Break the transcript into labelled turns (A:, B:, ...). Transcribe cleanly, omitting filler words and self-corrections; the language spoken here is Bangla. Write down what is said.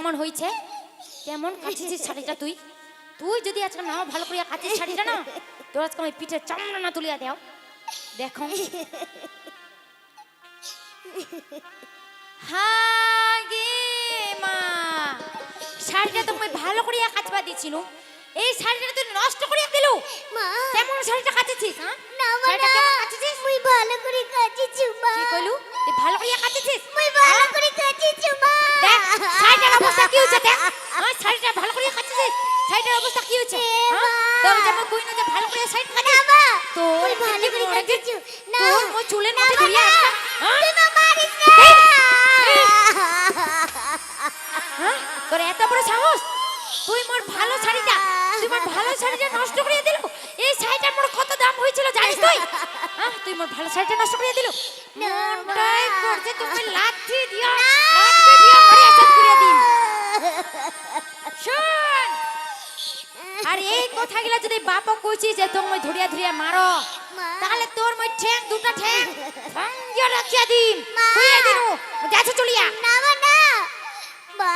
A: কেমন হইছে? কেমন কাচিছিস শাড়িটা তুই? তুই যদি আজকে নাও ভালো করে কাচিস শাড়িটা না, তোর আজকে আমি পিঠে চামড়া না তুলিয়া দেও। দেখো হাগে মা, শাড়িটা তো আমি ভালো করে কাচবা দিছিল, এই শাড়িটা তুই নষ্ট করিয়া দিলু।
B: মা
A: কেমন শাড়িটা কাচিছিস? হ্যাঁ,
B: না
A: শাড়িটা
B: না
A: কেমন কাচিছিস?
B: মুই ভালো করে কাচিছি মা।
A: কি কইলু? তুই ভালো করে কাচিছিস?
B: মুই ভালো করে কাচিছি মা।
A: দেখ শাড়িটার অবস্থা কি হচ্ছে, দেখ। হ্যাঁ, শাড়িটা ভালো করে কাচিছিস? শাড়িটার অবস্থা কি হচ্ছে? হ্যাঁ, তোর যেমন কই না যে ভালো করে শাড়ি কাচি।
B: না মা
A: তোর
B: মুই ভালো করে কাচিছি না।
A: তোর মোর চুলের মধ্যে ঘুরিয়ে
B: না
A: একটা, হ্যাঁ?
B: তুই মা মারিস না।
A: হ্যাঁ, তোর এত বড় সাহস, তুই মোর ভালো শাড়িটা, তুই মোর ভালো শাড়িটা নষ্ট করে দিলু। এই শাড়িটার মোর কত দাম হয়েছিল জানিস তুই? হ্যাঁ, তুই মোর ভালো শাড়িটা নষ্ট করে দিলু। মনটাই করছে তুমি লাথি দিও, লাথি দিও মারি এসব করে দিন। শোন, আর এই কথাগুলা যদি বাপ কইছি যে তুমি ধরিয়া ধরিয়া মারো, তাহলে তোর মই ঠ্যাং দুটা ঠ্যাং ভাঙ্গিয়া রাখিয়া দিম, কইয়া দিনু যাচ্ছে চলিয়া।
B: না মা না মা।